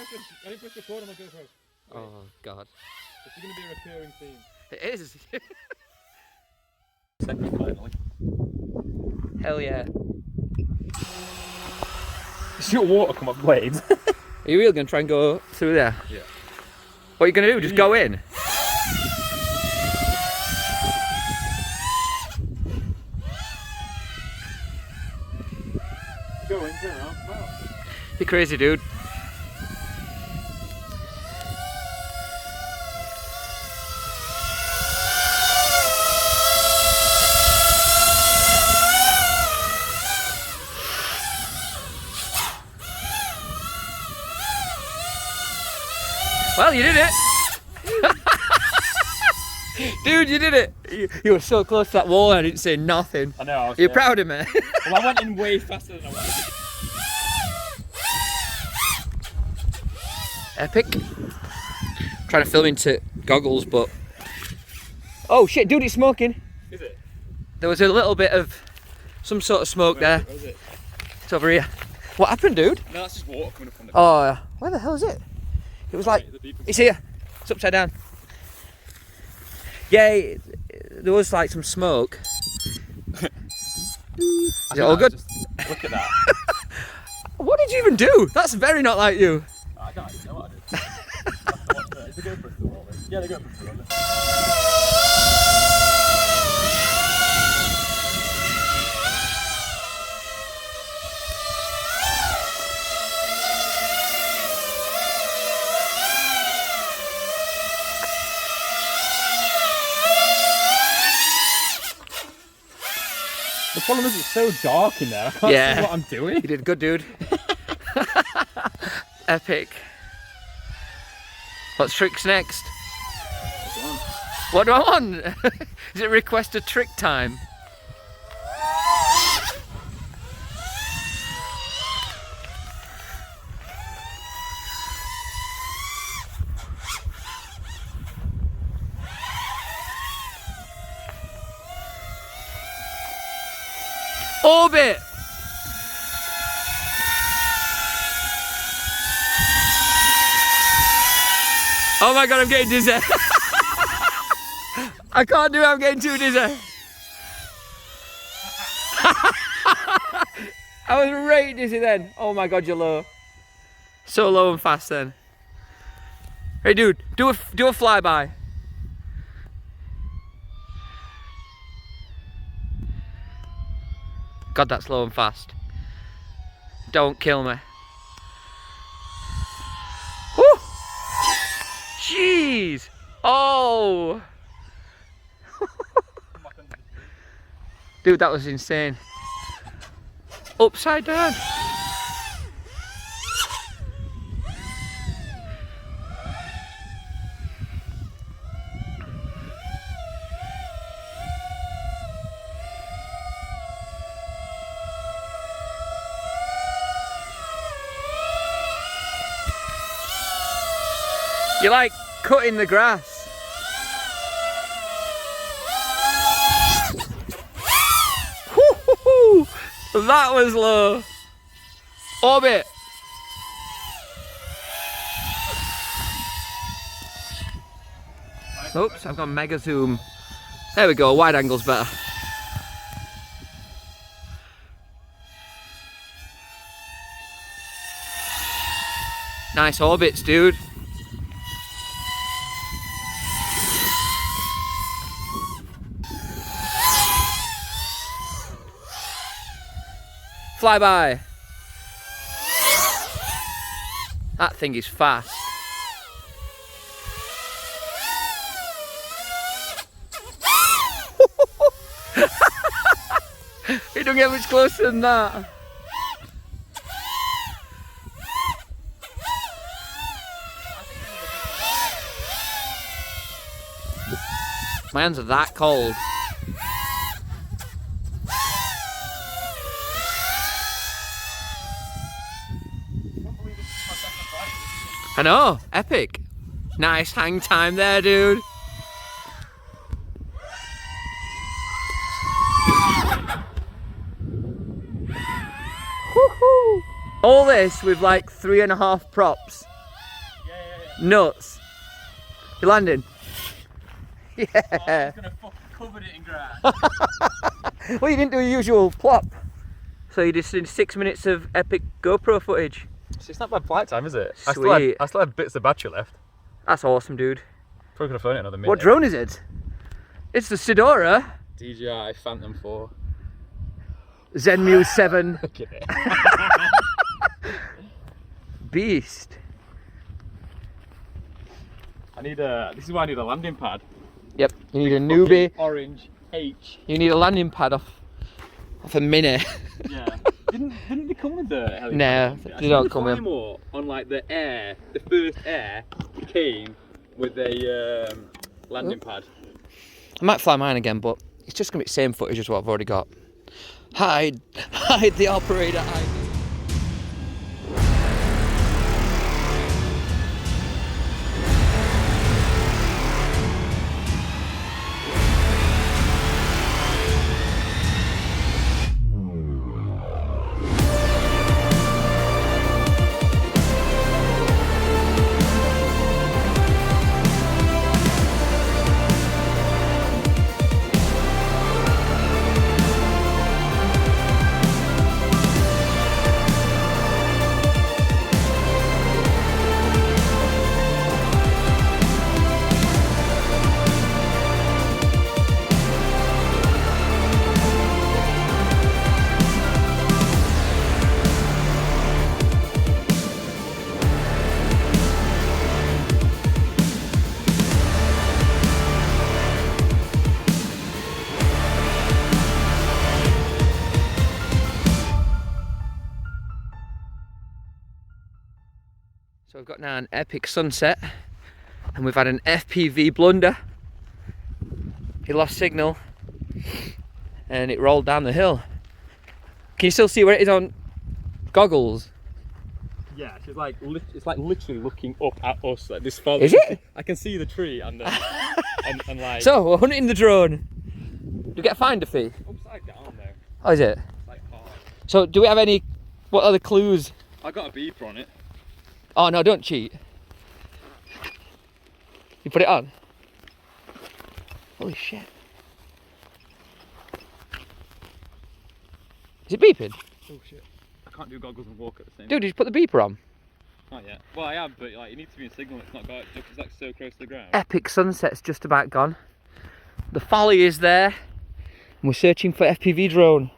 press record on my GoPro. Oh God. It's going to be a recurring theme. It is. Second finally. Hell yeah. See what water come off blades? Are you really going to try and go through there? Yeah. What are you going to do? Just go in? Go in, turn around. Wow. You're crazy, dude. Well, you did it! Dude, you did it! You were so close to that wall and I didn't say nothing. I know. You're proud of me? Well, I went in way faster than I wanted. Epic. Trying to film into goggles, but... Oh shit, dude, it's smoking. Is it? There was a little bit of some sort of smoke there. Where is it? It's over here. What happened, dude? No, that's just water coming up on the... Oh, where the hell is it? It was like... It's here. It's upside down. Yeah, there was like some smoke. Is it all good? Look at that. What did you even do? That's very not like you. I don't even know what I did. Is the GoPro still rolling? Yeah, the GoPro's still rolling. The problem is it's so dark in there. I can't see what I'm doing. You did good, dude. Epic. What's tricks next? What do I want? Is it request a trick time? Orbit! Oh my God, I'm getting dizzy. I can't do it, I'm getting too dizzy. I was right dizzy then. Oh my God, you're low. So low and fast then. Hey dude, do a flyby. God, that's low and fast. Don't kill me. Woo! Jeez! Oh! Dude, that was insane. Upside down. You're like cutting the grass. That was low. Orbit. Oops, I've got mega zoom. There we go, wide angle's better. Nice orbits, dude. Flyby. That thing is fast. It don't get much closer than that. My hands are that cold. I know, epic. Nice hang time there, dude. Woohoo! All this with like 3.5 props. Nuts. You're landing. Yeah. Oh, I'm gonna fucking cover it in grass. Well, you didn't do your usual plop. So you just did 6 minutes of epic GoPro footage. It's not bad flight time, is it? Sweet. I still had bits of battery left. That's awesome, dude. Probably could have flown it another minute. What drone is it? It's the Cidora. DJI Phantom 4. Zenmuse 7. Look at it. Beast. I need a. This is why I need a landing pad. Yep, you need a newbie. Orange H. You need a landing pad off a Mini. Yeah. Didn't they come with the helicopter? No, they don't come with. More on like the first air came with a landing pad. I might fly mine again, but it's just gonna be the same footage as what I've already got. Hide the operator. Hide. So we've got now an epic sunset, and we've had an FPV blunder. He lost signal, and it rolled down the hill. Can you still see where it is on goggles? Yeah, it's like literally looking up at us like this far. Is it? I can see the tree and and like. So we're hunting the drone. Do we get a finder fee? Upside down though. Oh, is it? It's like hard. So do we have any? What are the clues? I got a beeper on it. Oh no! Don't cheat. You put it on. Holy shit! Is it beeping? Oh shit! I can't do goggles and walk at the same. Dude, did you put the beeper on? Not yet. Well, I am, but like it needs to be in signal. It's not got it just 'cause it's like so close to the ground. Epic sunset's just about gone. The folly is there, and we're searching for FPV drone.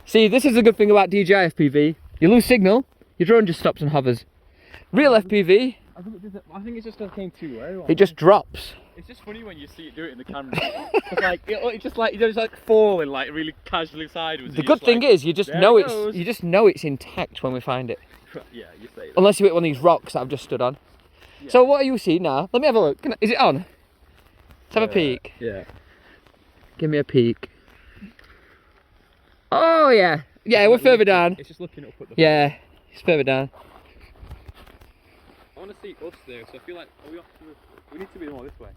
See, this is a good thing about DJI FPV. You lose signal, your drone just stops and hovers. Real FPV, I think it's just I came too low. it just drops. It's just funny when you see it do it in the camera. It's like it's just like it's like falling like really casually sideways. The good thing is you just there know it goes. you just know it's intact when we find it. Yeah, you say that. Unless you hit one of these rocks that I've just stood on. Yeah. So what are you seeing now? Let me have a look. Is it on? Let's have a peek. Yeah. Give me a peek. Oh yeah. Yeah, we're further down. It's just looking up at the. Yeah, it's further down. I want to see us though, so I feel like we need to be more this way.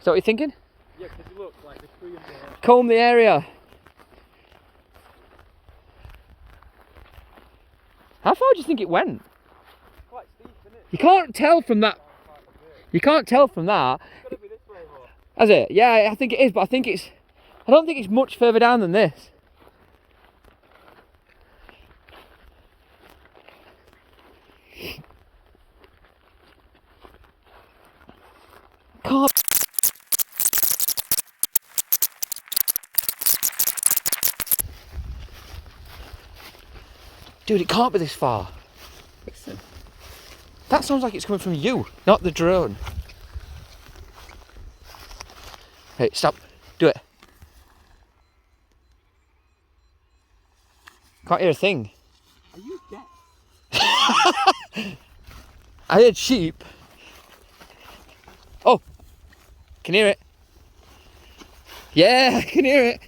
So what are you thinking? Yeah, because you look like the tree in there. Comb the area. How far do you think it went? It's quite steep, isn't it? You can't tell from that. You can't tell from that. It's got to be this way more. Has it? Yeah, I think it is, but I don't think it's much further down than this. Can't. Dude, it can't be this far. Listen. That sounds like it's coming from you, not the drone. Hey, stop. Do it. Can't hear a thing. Are you deaf? I heard sheep. Oh, can hear it. Yeah, I can hear it.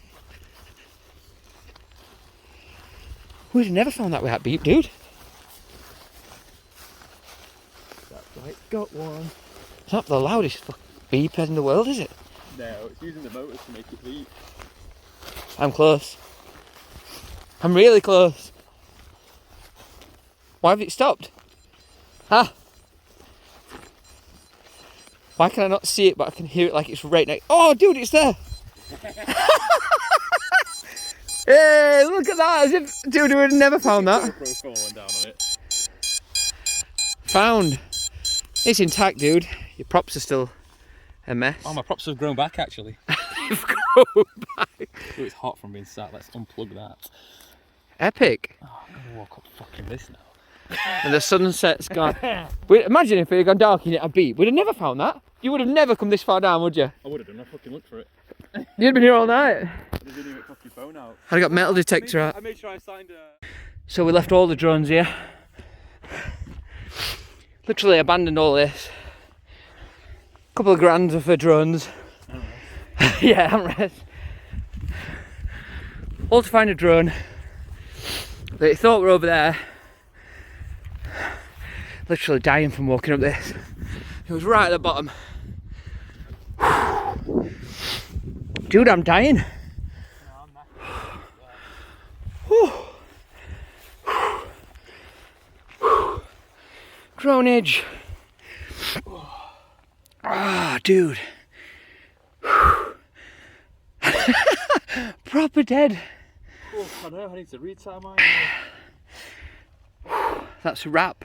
We'd have never found that without beep, dude. That's right, got one. It's not the loudest beeper in the world, is it? No, it's using the motors to make it beep. I'm close. I'm really close. Why have it stopped? Ah! Why can I not see it, but I can hear it like it's right next? Oh, dude, it's there! Hey, look at that! As if, dude, we would have never found that. Down on it. Found. It's intact, dude. Your props are still a mess. Oh, my props have grown back actually. You've grown back. Ooh, it's hot from being sat. Let's unplug that. Epic. Oh, I'm gonna walk up fucking this now. And the sunset's gone. Imagine if it had gone dark and it had beat. We'd have never found that. You would have never come this far down, would you? I would have done. I fucking looked for it. You'd have been here all night. I didn't even fuck your phone out. I got metal detector out. I made sure I signed a... So we left all the drones here. Literally abandoned all this. Couple of grand for drones. Yeah, handrest. All to find a drone. They thought we're over there. Literally dying from walking up this. It was right at the bottom. Dude, I'm dying. Dronage. Ah, dude. Proper dead. Oh, I know, I need to retire mine. That's a wrap.